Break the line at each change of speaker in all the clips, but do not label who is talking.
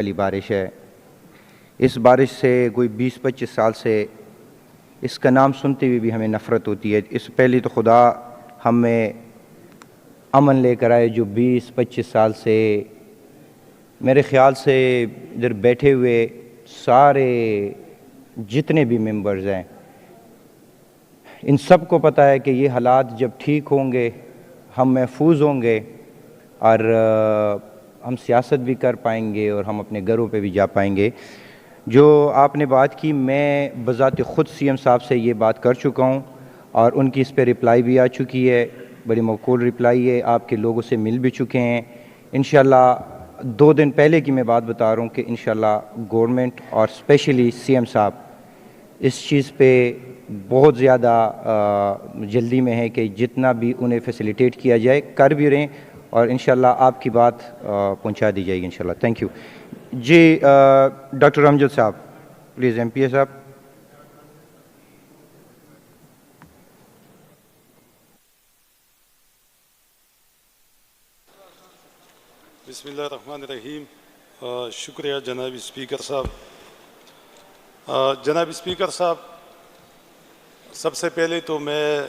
پہلی بارش ہے۔ اس بارش سے کوئی 20-25 سال سے اس کا نام سنتے ہوئے بھی ہمیں نفرت ہوتی ہے۔ اس سے پہلے تو خدا ہمیں امن لے کر آئے، جو 20-25 سال سے میرے خیال سے ادھر بیٹھے ہوئے سارے جتنے بھی ممبرز ہیں، ان سب کو پتہ ہے کہ یہ حالات جب ٹھیک ہوں گے ہم محفوظ ہوں گے اور ہم سیاست بھی کر پائیں گے اور ہم اپنے گھروں پہ بھی جا پائیں گے۔ جو آپ نے بات کی، میں بذات خود سی ایم صاحب سے یہ بات کر چکا ہوں اور ان کی اس پہ رپلائی بھی آ چکی ہے، بڑی معقول رپلائی ہے، آپ کے لوگوں سے مل بھی چکے ہیں۔ انشاءاللہ 2 دن پہلے کی میں بات بتا رہا ہوں کہ انشاءاللہ گورنمنٹ اور اسپیشلی سی ایم صاحب اس چیز پہ بہت زیادہ جلدی میں ہے کہ جتنا بھی انہیں فیسیلیٹیٹ کیا جائے کر بھی رہیں، اور انشاءاللہ آپ کی بات پہنچا دی جائے گی انشاءاللہ۔ Thank you ji. Doctor Amjad صاحب پلیز، ایم پی اے صاحب۔
بسم اللہ الرحمن الرحیم۔ شکریہ جناب اسپیکر صاحب۔ جناب اسپیکر صاحب، سب سے پہلے تو میں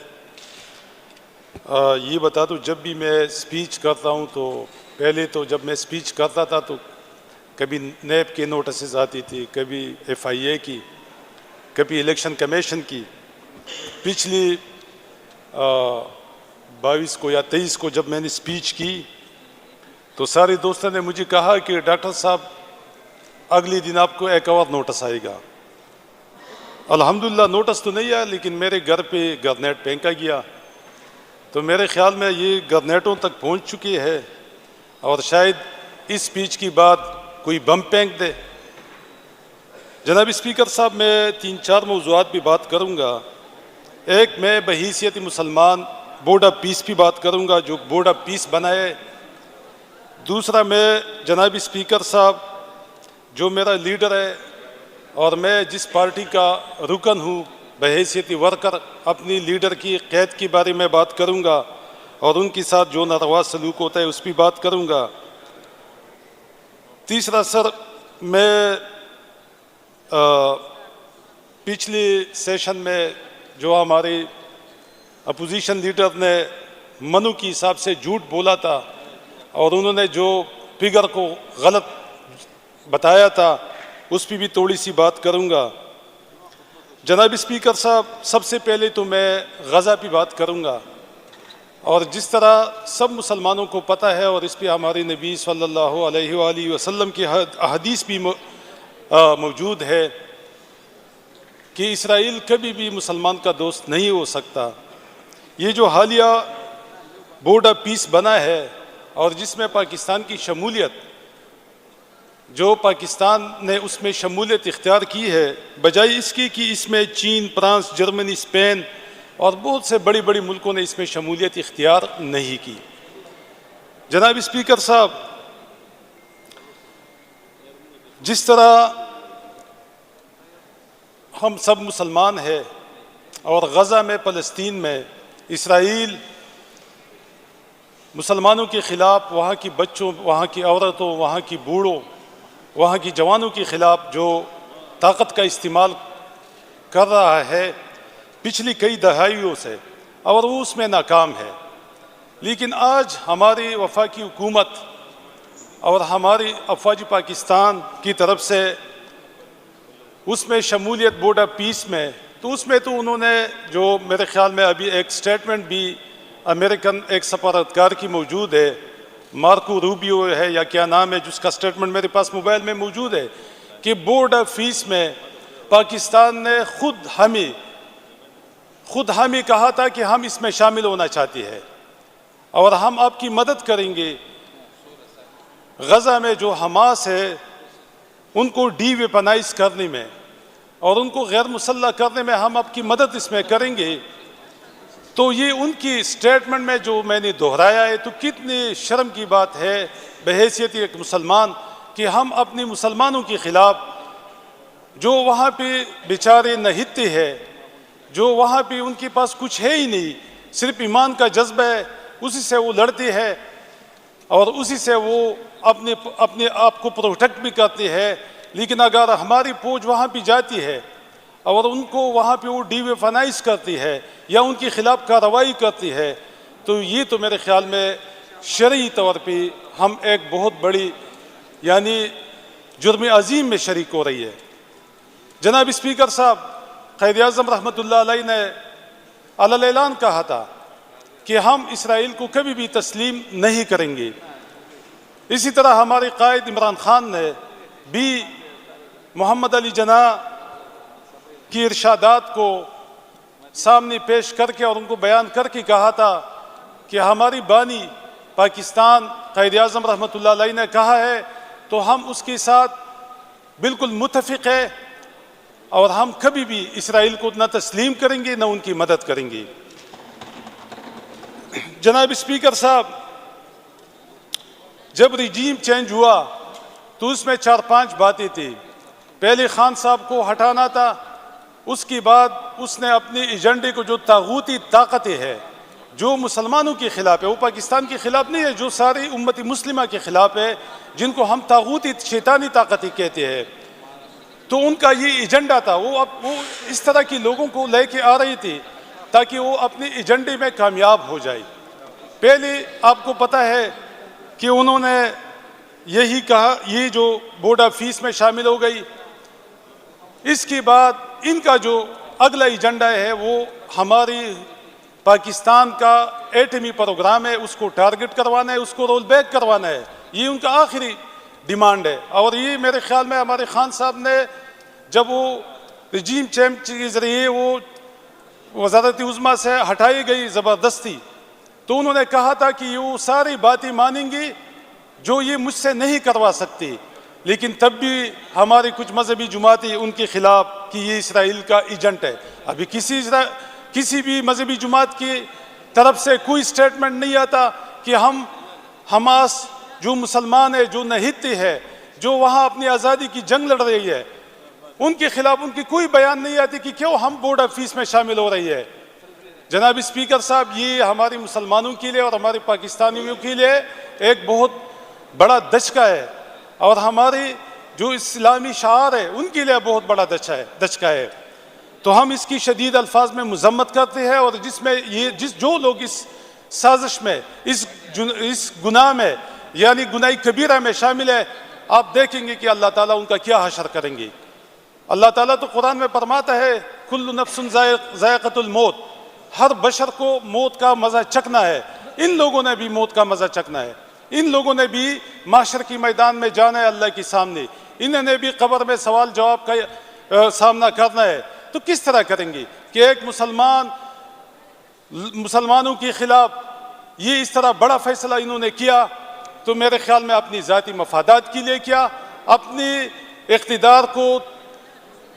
یہ بتا دوں، جب بھی میں سپیچ کرتا ہوں تو پہلے تو جب میں سپیچ کرتا تھا تو کبھی نیب کے نوٹسز آتی تھی، کبھی ایف آئی اے کی، کبھی الیکشن کمیشن کی۔ پچھلی 22 کو یا 23 کو جب میں نے سپیچ کی تو سارے دوستوں نے مجھے کہا کہ ڈاکٹر صاحب اگلے دن آپ کو ایک اور نوٹس آئے گا۔ الحمدللہ نوٹس تو نہیں آیا، لیکن میرے گھر پہ گرنیٹ پھینکا گیا، تو میرے خیال میں یہ گرنیٹوں تک پہنچ چکی ہے اور شاید اس سپیچ کی بعد کوئی بم پھینک دے۔ جناب اسپیکر صاحب، میں 3-4 موضوعات پہ بات کروں گا۔ ایک، میں بحیثیت مسلمان بورڈ آف پیس پہ بات کروں گا، جو بورڈ آف پیس بنائے۔ دوسرا، میں جناب اسپیکر صاحب جو میرا لیڈر ہے اور میں جس پارٹی کا رکن ہوں بحیثیت ورکر، اپنی لیڈر کی قید کے بارے میں بات کروں گا اور ان کے ساتھ جو ناروا سلوک ہوتا ہے اس پہ بات کروں گا۔ تیسرا سر، میں پچھلے سیشن میں جو ہمارے اپوزیشن لیڈر نے منو کے حساب سے جھوٹ بولا تھا اور انہوں نے جو فگر کو غلط بتایا تھا اس پہ بھی تھوڑی سی بات کروں گا۔ جناب اسپیکر صاحب، سب سے پہلے تو میں غزہ پہ بات کروں گا، اور جس طرح سب مسلمانوں کو پتہ ہے اور اس پہ ہمارے نبی صلی اللہ علیہ وآلہ وسلم کی احادیث بھی موجود ہے کہ اسرائیل کبھی بھی مسلمان کا دوست نہیں ہو سکتا۔ یہ جو حالیہ بورڈ آف پیس بنا ہے اور جس میں پاکستان کی شمولیت، جو پاکستان نے اس میں شمولیت اختیار کی ہے، بجائے اس کی کہ اس میں چین، فرانس، جرمنی، اسپین اور بہت سے بڑی بڑی ملکوں نے اس میں شمولیت اختیار نہیں کی۔ جناب اسپیکر صاحب، جس طرح ہم سب مسلمان ہیں اور غزہ میں، فلسطین میں اسرائیل مسلمانوں کے خلاف، وہاں کی بچوں، وہاں کی عورتوں، وہاں کی بوڑھوں، وہاں کی جوانوں کے خلاف جو طاقت کا استعمال کر رہا ہے پچھلی کئی دہائیوں سے، اور وہ اس میں ناکام ہے۔ لیکن آج ہماری وفاقی حکومت اور ہماری افواج پاکستان کی طرف سے اس میں شمولیت بورڈ آف پیس میں، تو اس میں تو انہوں نے جو میرے خیال میں ابھی ایک سٹیٹمنٹ بھی امریکن ایک سفارتکار کی موجود ہے، مارکو روبیو ہے یا کیا نام ہے، جس کا سٹیٹمنٹ میرے پاس موبائل میں موجود ہے، کہ بورڈ آف پیس میں پاکستان نے خود ہمیں کہا تھا کہ ہم اس میں شامل ہونا چاہتے ہیں اور ہم آپ کی مدد کریں گے۔ غزہ میں جو حماس ہے ان کو ڈی ویپنائز کرنے میں اور ان کو غیر مسلح کرنے میں ہم آپ کی مدد اس میں کریں گے۔ تو یہ ان کی سٹیٹمنٹ میں جو میں نے دہرایا ہے، تو کتنی شرم کی بات ہے بحیثیت ایک مسلمان کہ ہم اپنی مسلمانوں کے خلاف، جو وہاں پہ بیچارے نہتے ہیں، جو وہاں پہ ان کے پاس کچھ ہے ہی نہیں، صرف ایمان کا جذبہ ہے، اسی سے وہ لڑتے ہیں اور اسی سے وہ اپنے آپ کو پروٹیکٹ بھی کرتی ہے، لیکن اگر ہماری فوج وہاں پہ جاتی ہے اور ان کو وہاں پہ وہ ڈی ویپنائز کرتی ہے یا ان کے خلاف کارروائی کرتی ہے، تو یہ تو میرے خیال میں شرعی طور پہ ہم ایک بہت بڑی یعنی جرم عظیم میں شریک ہو رہی ہے۔ جناب اسپیکر صاحب، قائد اعظم رحمۃ اللہ علیہ نے علی اعلان کہا تھا کہ ہم اسرائیل کو کبھی بھی تسلیم نہیں کریں گے۔ اسی طرح ہمارے قائد عمران خان نے بھی محمد علی جناح کی ارشادات کو سامنے پیش کر کے اور ان کو بیان کر کے کہا تھا کہ ہماری بانی پاکستان قائد اعظم رحمۃ اللہ علیہ نے کہا ہے تو ہم اس کے ساتھ بالکل متفق ہیں، اور ہم کبھی بھی اسرائیل کو نہ تسلیم کریں گے نہ ان کی مدد کریں گے۔ جناب اسپیکر صاحب، جب رجیم چینج ہوا تو اس میں 4-5 باتیں تھیں۔ پہلے خان صاحب کو ہٹانا تھا، اس کے بعد اس نے اپنے ایجنڈے کو جو طاغوتی طاقتیں ہیں جو مسلمانوں کے خلاف ہے، وہ پاکستان کے خلاف نہیں ہے، جو ساری امت مسلمہ کے خلاف ہے، جن کو ہم طاغوتی شیطانی طاقتیں کہتے ہیں، تو ان کا یہ ایجنڈا تھا۔ وہ اس طرح کے لوگوں کو لے کے آ رہی تھی تاکہ وہ اپنے ایجنڈے میں کامیاب ہو جائے۔ پہلے آپ کو پتہ ہے کہ انہوں نے یہی کہا، یہ جو بورڈ آف پیس میں شامل ہو گئی۔ اس کے بعد ان کا جو اگلا ایجنڈا ہے وہ ہماری پاکستان کا ایٹمی پروگرام ہے، اس کو ٹارگٹ کروانا ہے، اس کو رول بیک کروانا ہے، یہ ان کا آخری ڈیمانڈ ہے۔ اور یہ میرے خیال میں ہمارے خان صاحب نے جب وہ رجیم چینج کے ذریعے وہ وزارت عظمیٰ سے ہٹائی گئی زبردستی، تو انہوں نے کہا تھا کہ وہ ساری باتیں مانیں گی جو یہ مجھ سے نہیں کروا سکتی، لیکن تب بھی ہماری کچھ مذہبی جماعتیں ان کے خلاف کہ یہ اسرائیل کا ایجنٹ ہے۔ ابھی کسی بھی مذہبی جماعت کی طرف سے کوئی سٹیٹمنٹ نہیں آتا کہ ہم حماس جو مسلمان ہے، جو نہتی ہے، جو وہاں اپنی آزادی کی جنگ لڑ رہی ہے، ان کے خلاف ان کی کوئی بیان نہیں آتی کہ کیوں ہم بورڈ آف پیس میں شامل ہو رہی ہے۔ جناب اسپیکر صاحب، یہ ہمارے مسلمانوں کے لیے اور ہمارے پاکستانیوں کے لیے ایک بہت بڑا دھچکا ہے، اور ہماری جو اسلامی شعار ہے ان کے لیے بہت بڑا دھچکا ہے۔ تو ہم اس کی شدید الفاظ میں مذمت کرتے ہیں، اور جو لوگ اس سازش میں، اس گناہ میں یعنی گناہ کبیرہ میں شامل ہے، آپ دیکھیں گے کہ اللہ تعالیٰ ان کا کیا حشر کریں گے۔ اللہ تعالیٰ تو قرآن میں فرماتا ہے کل نفس ذائقۃ الموت، ہر بشر کو موت کا مزہ چکھنا ہے۔ ان لوگوں نے بھی موت کا مزہ چکھنا ہے، ان لوگوں نے بھی محشر کی میدان میں جانا ہے اللہ کے سامنے، انہوں نے بھی قبر میں سوال جواب کا سامنا کرنا ہے۔ تو کس طرح کریں گے کہ ایک مسلمانوں کے خلاف یہ اس طرح بڑا فیصلہ انہوں نے کیا؟ تو میرے خیال میں اپنی ذاتی مفادات کے لیے کیا، اپنی اقتدار کو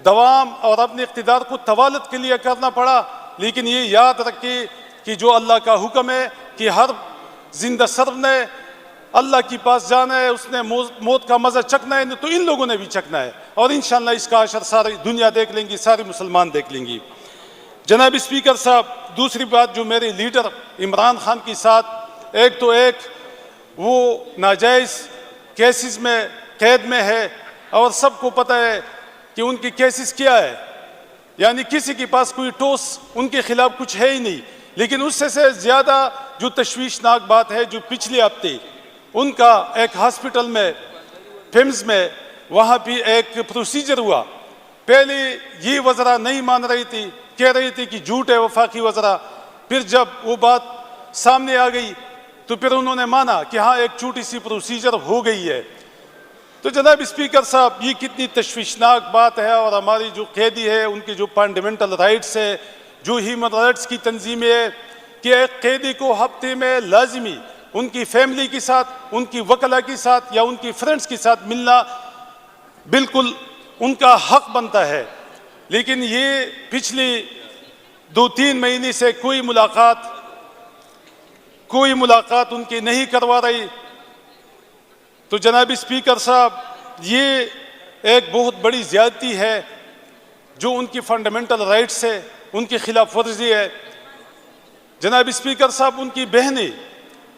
دوام اور اپنے اقتدار کو طوالت کے لیے کرنا پڑا۔ لیکن یہ یاد رکھیں کہ جو اللہ کا حکم ہے کہ ہر زندہ سرو نے اللہ کے پاس جانا ہے، اس نے موت کا مزہ چکھنا ہے، تو ان لوگوں نے بھی چکھنا ہے، اور انشاءاللہ اس کا اثر ساری دنیا دیکھ لیں گی، سارے مسلمان دیکھ لیں گی۔ جناب اسپیکر صاحب، دوسری بات جو میرے لیڈر عمران خان کے ساتھ ایک وہ ناجائز کیسز میں قید میں ہے، اور سب کو پتہ ہے کہ ان کی کیسز کیا ہے، یعنی کسی کے پاس کوئی ٹوس ان کے خلاف کچھ ہے ہی نہیں۔ لیکن اس سے زیادہ جو تشویشناک بات ہے، جو پچھلے ہفتے ان کا ایک ہاسپٹل میں فیمز میں وہاں بھی ایک پروسیجر ہوا۔ پہلے یہ وزراء نہیں مان رہی تھی، کہہ رہی تھی کہ جھوٹ ہے وفاقی وزراء، پھر جب وہ بات سامنے آ گئی تو پھر انہوں نے مانا کہ ہاں ایک چھوٹی سی پروسیجر ہو گئی ہے۔ تو جناب اسپیکر صاحب، یہ کتنی تشویشناک بات ہے، اور ہماری جو قیدی ہے ان کے جو فنڈامنٹل رائٹس ہے، جو ہیومن رائٹس کی تنظیمیں ہے کہ ایک قیدی کو ہفتے میں لازمی ان کی فیملی کے ساتھ، ان کی وکلا کے ساتھ یا ان کی فرینڈز کے ساتھ ملنا بالکل ان کا حق بنتا ہے۔ لیکن یہ پچھلی 2-3 مہینے سے کوئی ملاقات ان کی نہیں کروا رہی۔ تو جناب اسپیکر صاحب، یہ ایک بہت بڑی زیادتی ہے جو ان کی فنڈامنٹل رائٹس ہے، ان کی خلاف ورزی ہے۔ جناب اسپیکر صاحب، ان کی بہنیں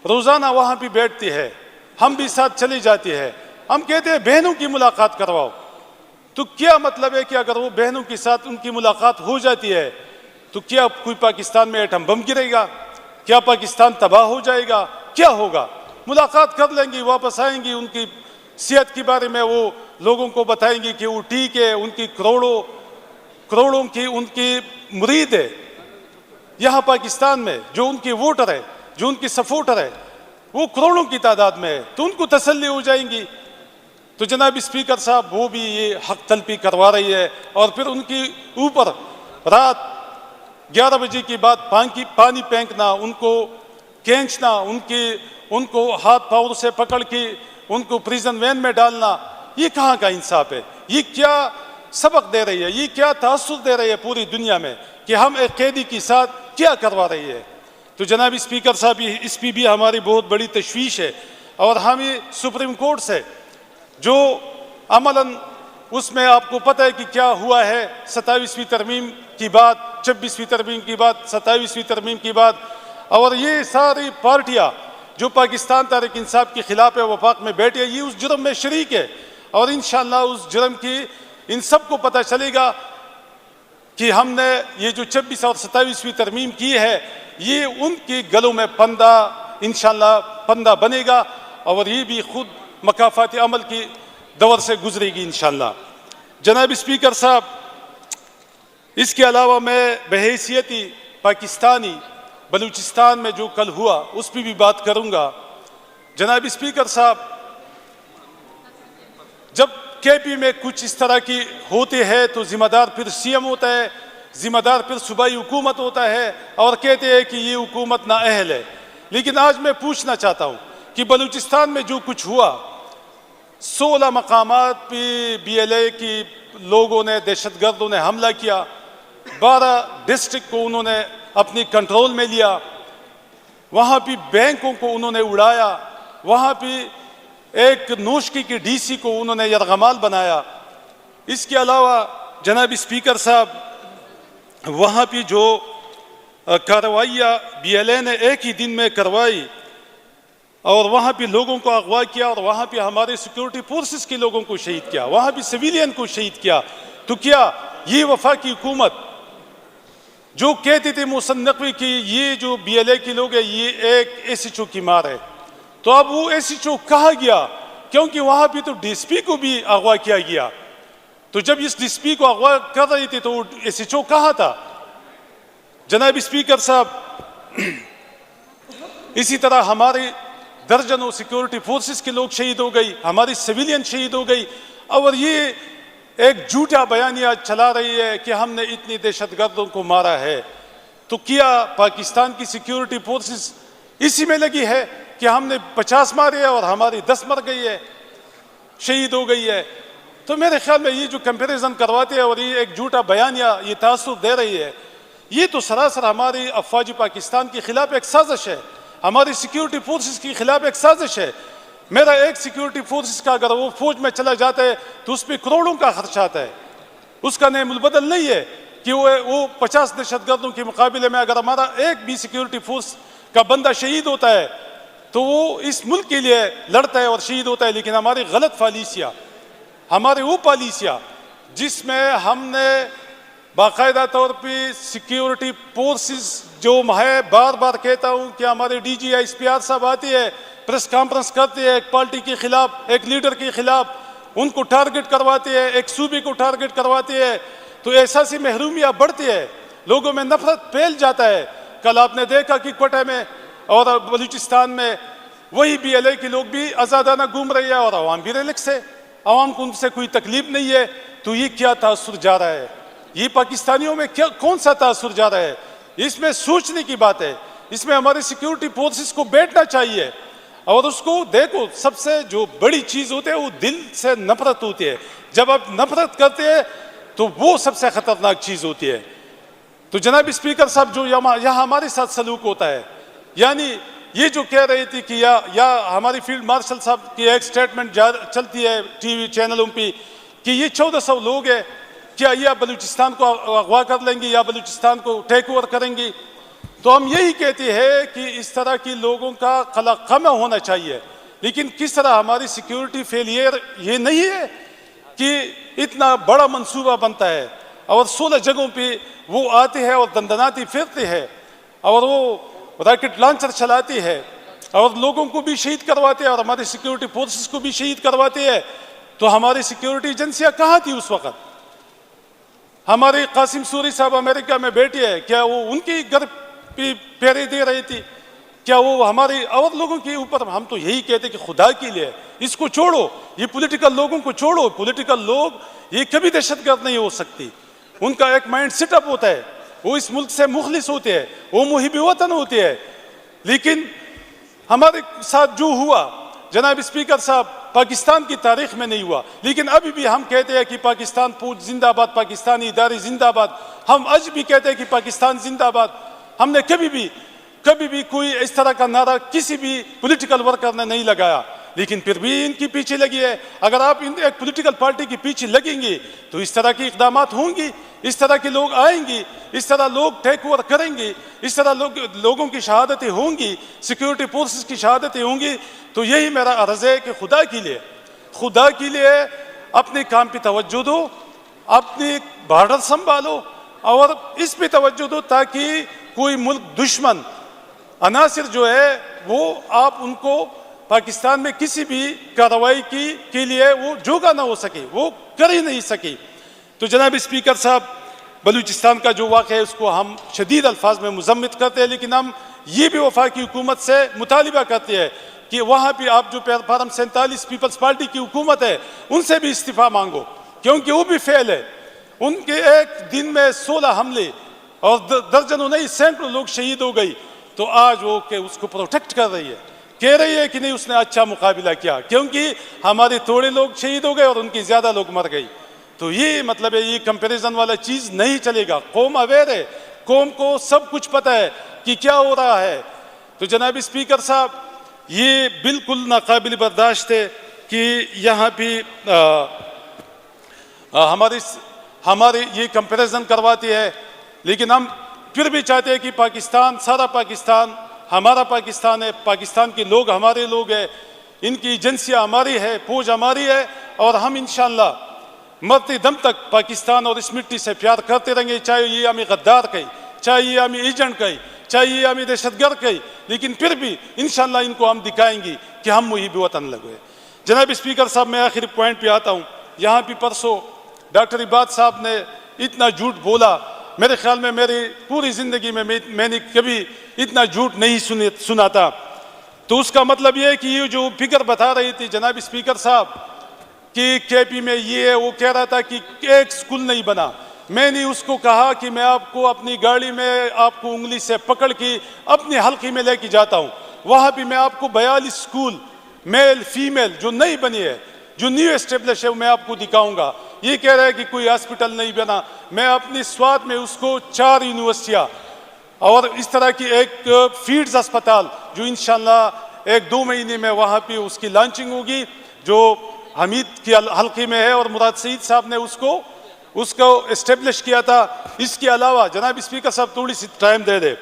روزانہ وہاں پہ بیٹھتی ہے، ہم بھی ساتھ چلی جاتی ہے. ہم کہتے ہیں بہنوں کی ملاقات کرواؤ. تو کیا مطلب ہے کہ اگر وہ بہنوں کے ساتھ ان کی ملاقات ہو جاتی ہے تو کیا کوئی پاکستان میں ایٹم بم گرے گا؟ کیا پاکستان تباہ ہو جائے گا؟ کیا ہوگا؟ ملاقات کر لیں گی، واپس آئیں گی، ان کی صحت کے بارے میں وہ لوگوں کو بتائیں گی کہ وہ ٹھیک ہے، ان کی کروڑوں کی ان کی مرید ہے یہاں پاکستان میں، جو ان کی ووٹر ہے، جو ان کی سپورٹر ہے، وہ کروڑوں کی تعداد میں ہے، تو ان کو تسلی ہو جائیں گی. تو جناب اسپیکر صاحب وہ بھی یہ حق تلفی کروا رہی ہے، اور پھر ان کی اوپر رات 11 بجے کے بعد پانی پھینکنا، ان کو کھینچنا، ان کو ہاتھ پاؤں سے پکڑ کے ان کو پریزن وین میں ڈالنا، یہ کہاں کا انصاف ہے؟ یہ کیا سبق دے رہی ہے؟ یہ کیا تاثر دے رہی ہے پوری دنیا میں کہ ہم ایک قیدی کے ساتھ کیا کروا رہی ہے؟ تو جناب اسپیکر صاحب اس پہ بھی ہماری بہت بڑی تشویش ہے، اور ہمیں سپریم کورٹ سے جو عملاً اس میں آپ کو پتہ ہے کہ کیا ہوا ہے 27ویں ترمیم کی بات، 26ویں ترمیم کی بات، 27ویں ترمیم کی بات، اور یہ ساری پارٹیاں جو پاکستان تحریک انصاف کے خلاف ہے وفاق میں بیٹھے، یہ اس جرم میں شریک ہے، اور انشاءاللہ اس جرم کی ان سب کو پتہ چلے گا کہ ہم نے یہ جو 26 اور 27ویں ترمیم کی ہے یہ ان کے گلوں میں پندہ انشاءاللہ پندہ بنے گا، اور یہ بھی خود مکافاتی عمل کی دور سے گزرے گی انشاءاللہ. جناب اسپیکر صاحب، اس کے علاوہ میں بحیثیتی پاکستانی بلوچستان میں جو کل ہوا اس پہ بھی بات کروں گا. جناب اسپیکر صاحب، جب کے پی میں کچھ اس طرح کی ہوتے ہیں تو ذمہ دار پھر سی ایم ہوتا ہے، ذمہ دار پھر صوبائی حکومت ہوتا ہے، اور کہتے ہیں کہ یہ حکومت نااہل ہے. لیکن آج میں پوچھنا چاہتا ہوں کہ بلوچستان میں جو کچھ ہوا، 16 مقامات پہ بی ایل اے کی لوگوں نے، دہشت گردوں نے حملہ کیا، 12 ڈسٹرکٹ کو انہوں نے اپنی کنٹرول میں لیا، وہاں پہ بینکوں کو انہوں نے اڑایا، وہاں پہ ایک نوشکی کے ڈی سی کو انہوں نے یرغمال بنایا. اس کے علاوہ جناب اسپیکر صاحب، وہاں پہ جو کارروائیاں بی ایل اے نے ایک ہی دن میں کروائی، اور وہاں پہ لوگوں کو اغوا کیا، اور وہاں پہ ہمارے سیکیورٹی فورسز کے لوگوں کو شہید کیا، وہاں پہ سویلین کو شہید کیا، تو کیا یہ وفاقی حکومت جو کہتے تھے محسن نقوی کی یہ جو بی ایل اے کے لوگ ہیں یہ ایک ایس ایچ او کی مار ہے، تو اب وہ ایس ایچ او کہاں گیا؟ کیونکہ وہاں پہ تو ڈی ایس پی کو بھی اغوا کیا گیا. تو جب اس ڈی ایس پی کو اغوا کر رہی تھی تو وہ ایس ایچ او کہاں تھا؟ جناب اسپیکر صاحب، اسی طرح ہمارے درجنوں سیکیورٹی فورسز کے لوگ شہید ہو گئی، ہماری سویلین شہید ہو گئی، اور یہ ایک جھوٹا بیانیہ چلا رہی ہے کہ ہم نے اتنی دہشت گردوں کو مارا ہے. تو کیا پاکستان کی سیکیورٹی فورسز اسی میں لگی ہے کہ ہم نے 50 مارے اور ہماری 10 مر گئی ہے، شہید ہو گئی ہے؟ تو میرے خیال میں یہ جو کمپیریزن کرواتے ہیں اور یہ ایک جھوٹا بیانیہ یہ تاثر دے رہی ہے، یہ تو سراسر ہماری افواج پاکستان کے خلاف ایک سازش ہے، ہماری سیکیورٹی فورسز کے خلاف ایک سازش ہے. میرا ایک سیکیورٹی فورسز کا اگر وہ فوج میں چلا جاتا ہے تو اس پہ کروڑوں کا خرچ آتا ہے، اس کا نعم البدل نہیں ہے کہ وہ 50 دہشت گردوں کے مقابلے میں اگر ہمارا ایک بھی سیکیورٹی فورس کا بندہ شہید ہوتا ہے تو وہ اس ملک کے لیے لڑتا ہے اور شہید ہوتا ہے. لیکن ہماری غلط پالیسیاں، ہمارے وہ پالیسیاں جس میں ہم نے باقاعدہ طور پہ سیکیورٹی فورسز جو میں بار بار کہتا ہوں کہ ہمارے D G S P R صاحب آتے ہیں، پریس کانفرنس کرتے ہیں، ایک پارٹی کے خلاف، ایک لیڈر کے خلاف ان کو ٹارگٹ کرواتے ہیں، ایک صوبے کو ٹارگٹ کرواتے ہیں، تو احساسی محرومیاں بڑھتی ہے، لوگوں میں نفرت پھیل جاتا ہے. کل آپ نے دیکھا کہ کوٹہ میں اور بلوچستان میں وہی بی ایل اے کے لوگ بھی آزادانہ گھوم رہے ہیں اور عوام بھی ریلیکس ہے، عوام کو ان سے کوئی تکلیف نہیں ہے. تو یہ کیا تاثر جا رہا ہے؟ یہ پاکستانیوں میں کون سا تاثر جا رہا ہے؟ اس میں سوچنے کی بات ہے، اس میں ہمارے سیکیورٹی فورسز کو بیٹھنا چاہیے اور اس کو دیکھو. سب سے جو بڑی چیز ہوتی ہے وہ دل سے نفرت ہوتی ہے. جب آپ نفرت کرتے ہیں تو وہ سب سے خطرناک چیز ہوتی ہے. تو جناب اسپیکر صاحب، جو یہاں ہمارے ساتھ سلوک ہوتا ہے، یعنی یہ جو کہہ رہی تھی کہ یا ہماری فیلڈ مارشل صاحب کی ایک سٹیٹمنٹ چلتی ہے ٹی وی چینلوں پہ کہ یہ 1400 لوگ ہیں، کیا یہ بلوچستان کو اغوا کر لیں گے یا بلوچستان کو ٹیک اوور کریں گے؟ تو ہم یہی کہتے ہیں کہ اس طرح کی لوگوں کا قلق خم ہونا چاہیے. لیکن کس طرح ہماری سیکیورٹی فیلئر یہ نہیں ہے کہ اتنا بڑا منصوبہ بنتا ہے اور 16 جگہوں پہ وہ آتے ہیں اور دندناتی پھرتے ہیں اور وہ راکٹ لانچر چلاتے ہیں اور لوگوں کو بھی شہید کرواتے ہیں اور ہمارے سیکیورٹی فورسز کو بھی شہید کرواتے ہیں. تو ہماری سیکیورٹی ایجنسیاں کہاں تھی اس وقت؟ ہمارے قاسم سوری صاحب امریکہ میں بیٹھے ہیں, کیا وہ ان کے گھر پہ پہرے دے رہی تھی؟ کیا وہ ہمارے اور لوگوں کے اوپر؟ ہم تو یہی کہتے کہ خدا کے لیے اس کو چھوڑو, یہ پولیٹیکل لوگوں کو چھوڑو. پولیٹیکل لوگ یہ کبھی دہشت گرد نہیں ہو سکتی. ان کا ایک مائنڈ سیٹ اپ ہوتا ہے, وہ اس ملک سے مخلص ہوتے ہیں, وہ محب وطن ہوتے ہیں. لیکن ہمارے ساتھ جو ہوا جناب اسپیکر صاحب پاکستان کی تاریخ میں نہیں ہوا. لیکن ابھی بھی ہم کہتے ہیں کہ پاکستان پوج زندہ باد, پاکستانی ادارے زندہ باد. ہم آج بھی کہتے ہیں کہ پاکستان زندہ باد. ہم نے کبھی بھی کوئی اس طرح کا نعرہ کسی بھی پولیٹیکل ورکر نے نہیں لگایا. لیکن پھر بھی ان کی پیچھے لگی ہے. اگر آپ ایک پولیٹیکل پارٹی کے پیچھے لگیں گے تو اس طرح کے اقدامات ہوں گی, اس طرح کے لوگ آئیں گے, اس طرح لوگ ٹیک اوور کریں گے, اس طرح لوگوں کی شہادتیں ہوں گی, سیکیورٹی فورسز کی شہادتیں ہوں گی. تو یہی میرا عرض ہے کہ خدا کے لیے اپنے کام پہ توجہ دو, اپنے بارڈر سنبھالو اور اس پہ توجہ دو تاکہ کوئی ملک دشمن عناصر جو ہے وہ آپ ان کو پاکستان میں کسی بھی کارروائی کے لیے وہ جوگا نہ ہو سکے, وہ کر ہی نہیں سکے. تو جناب اسپیکر صاحب, بلوچستان کا جو واقعہ ہے اس کو ہم شدید الفاظ میں مذمت کرتے ہیں, لیکن ہم یہ بھی وفاقی حکومت سے مطالبہ کرتے ہیں کہ وہاں پہ آپ جو فارم 47 پیپلز پارٹی کی حکومت ہے ان سے بھی استعفیٰ مانگو, کیونکہ وہ بھی فیل ہے. ان کے ایک دن میں 16 حملے اور درجنوں نہیں سینکڑوں لوگ شہید ہو گئی. تو آج وہ کہ اس کو پروٹیکٹ کر رہی ہے, کہہ رہی ہے کہ نہیں اس نے اچھا مقابلہ کیا, کیونکہ ہمارے تھوڑے لوگ شہید ہو گئے اور ان کی زیادہ لوگ مر گئی. تو یہ مطلب ہے, یہ کمپیریزن والا چیز نہیں چلے گا. قوم اویئر ہے, قوم کو سب کچھ پتہ ہے کہ کیا ہو رہا ہے. تو جناب اسپیکر صاحب, یہ بالکل ناقابل برداشت ہے کہ یہاں پہ ہمارے یہ کمپیریزن کرواتے ہیں. لیکن ہم پھر بھی چاہتے ہیں کہ پاکستان, سارا پاکستان ہمارا پاکستان ہے, پاکستان کے لوگ ہمارے لوگ ہیں, ان کی ایجنسیاں ہماری ہے, فوج ہماری ہے, اور ہم انشاءاللہ مرتے دم تک پاکستان اور اس مٹی سے پیار کرتے رہیں گے, چاہے یہ ہمیں غدار کہیں, چاہے یہ ہمیں ایجنٹ کہیں, چاہے یہ ہمیں دہشت گرد کہیں, لیکن پھر بھی انشاءاللہ ان کو ہم دکھائیں گے کہ ہم محب وطن لگے. جناب اسپیکر صاحب, میں آخری پوائنٹ پہ آتا ہوں. یہاں پہ پرسوں ڈاکٹر عباد صاحب نے اتنا جھوٹ بولا, میرے خیال میں میری پوری زندگی میں نے کبھی اتنا جھوٹ نہیں سنا تھا. تو اس کا مطلب یہ ہے کہ یہ جو فگر بتا رہی تھی جناب اسپیکر صاحب کہ کے پی میں یہ ہے, وہ کہہ رہا تھا کہ ایک سکول نہیں بنا. میں نے اس کو کہا کہ میں آپ کو اپنی گاڑی میں آپ کو انگلی سے پکڑ کے اپنے حلقے میں لے کے جاتا ہوں, وہاں بھی میں آپ کو 42 سکول میل فیمیل جو نئی بنی ہے, جو نیو اسٹیبلش ہے, میں آپ کو دکھاؤں گا. یہ کہہ رہا ہے کہ کوئی ہاسپٹل نہیں بنا, میں اپنی سوات میں اس کو 4 یونیورسٹیاں اور اس طرح کی ایک فیڈز اسپتال جو انشاءاللہ 1-2 مہینے میں وہاں پہ اس کی لانچنگ ہوگی, جو حمید کے حلقے میں ہے اور مراد سعید صاحب نے اس کو اسٹیبلش کیا تھا. اس کے علاوہ جناب اسپیکر صاحب تھوڑی سی ٹائم دے دے,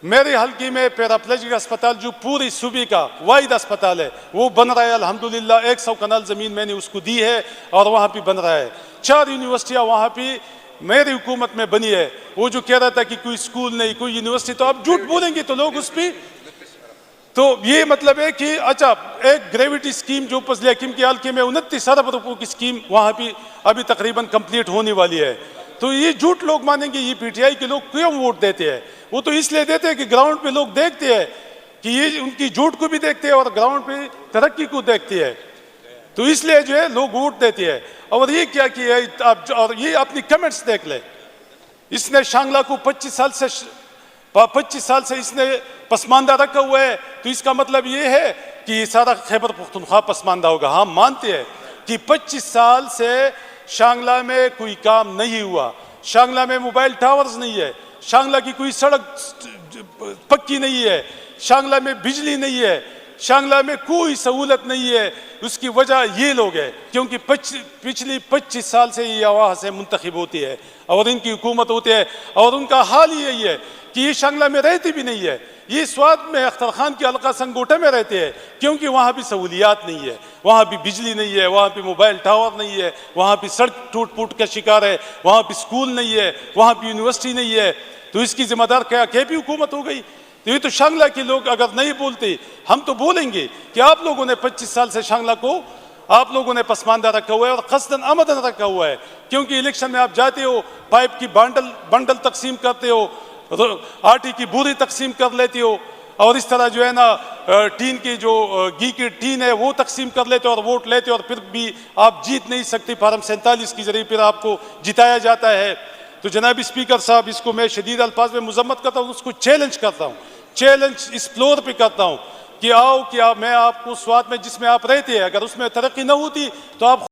میرے حلقے میں پیراپلیجک اسپتال جو پوری صوبے کا واحد اسپتال ہے وہ بن رہا ہے الحمدللہ. 100 کنال زمین میں نے اس کو دی ہے اور وہاں پہ بن رہا ہے. 4 یونیورسٹیاں وہاں پہ میری حکومت میں بنی ہے. وہ جو کہہ رہا تھا کہ کوئی سکول نہیں, کوئی یونیورسٹی, تو آپ جھوٹ بولیں گے تو لوگ اس پہ, تو یہ مطلب ہے کہ اچھا ایک گریویٹی اسکیم جو فضل حکیم کے حلقے میں 29 ارب روپے کی اسکیم وہاں پہ ابھی تقریباً کمپلیٹ ہونے والی ہے. تو یہ جھوٹ لوگ مانیں گے. یہ پی ٹی آئی کے لوگ کیوں ووٹ دیتے ہیں؟ وہ تو اس لیے دیتے ہیں کہ گراؤنڈ پہ لوگ دیکھتے ہیں کہ یہ ان کی جھوٹ کو بھی دیکھتے ہیں اور گراؤنڈ پہ ترقی کو دیکھتے ہیں, تو اس لیے جو ہے لوگ ووٹ دیتے ہیں. اور یہ کیا کیا ہے, اور یہ اپنی کمنٹس دیکھ لیں. اس نے شانگلہ کو 25 سال سے اس نے پسماندہ رکھا ہوا ہے, تو اس کا مطلب یہ ہے کہ یہ سارا خیبر پختونخوا پسماندہ ہوگا. ہم مانتے ہیں کہ 25 سال سے شانگلہ میں کوئی کام نہیں ہوا, شانگلہ میں موبائل ٹاورز نہیں ہے, شانگلہ کی کوئی سڑک پکی نہیں ہے, شانگلہ میں بجلی نہیں ہے, شانگلہ میں کوئی سہولت نہیں ہے. اس کی وجہ یہ لوگ ہیں کیونکہ پچھلی 25 سال سے یہ وہاں سے منتخب ہوتی ہے اور ان کی حکومت ہوتی ہے, اور ان کا حال ہی یہی ہے کہ یہ شنگلہ میں رہتے بھی نہیں ہے، یہ سوات میں اختر خان کی حلقہ سنگوٹے میں رہتے ہیں، کیونکہ وہاں بھی سہولیات نہیں ہے، وہاں بھی بجلی نہیں ہے، وہاں بھی موبائل ٹاور نہیں ہے، وہاں بھی سڑک ٹوٹ پھوٹ کا شکار ہے، وہاں بھی سکول نہیں ہے، وہاں بھی یونیورسٹی نہیں ہے، تو اس کی ذمہ دار کیا کے پی حکومت ہو گئی؟ تو یہ تو شانگلہ کے لوگ اگر نہیں بولتے، ہم تو بولیں گے کہ آپ لوگوں نے 25 سال سے شانگلہ کو آپ لوگوں نے پسماندہ رکھا ہوا ہے اور قصداً عمدن رکھا ہوا ہے، کیونکہ الیکشن میں آپ جاتے ہو، پائپ کی بنڈل تقسیم کرتے ہو، آٹے کی بوری تقسیم کر لیتے ہو، اور اس طرح جو ہے نا ٹین کی جو گھی کی ٹین ہے وہ تقسیم کر لیتے ہو اور ووٹ لیتے ہو، اور پھر بھی آپ جیت نہیں سکتے، فارم 47 کے ذریعے پھر آپ کو جتایا جاتا ہے۔ تو جناب اسپیکر صاحب، اس کو میں شدید الفاظ میں مذمت کرتا ہوں، اس کو چیلنج کرتا ہوں، چیلنج اس فلور پہ کرتا ہوں کہ آؤ کہ میں آپ کو سوات میں جس میں آپ رہتے ہیں، اگر اس میں ترقی نہ ہوتی تو آپ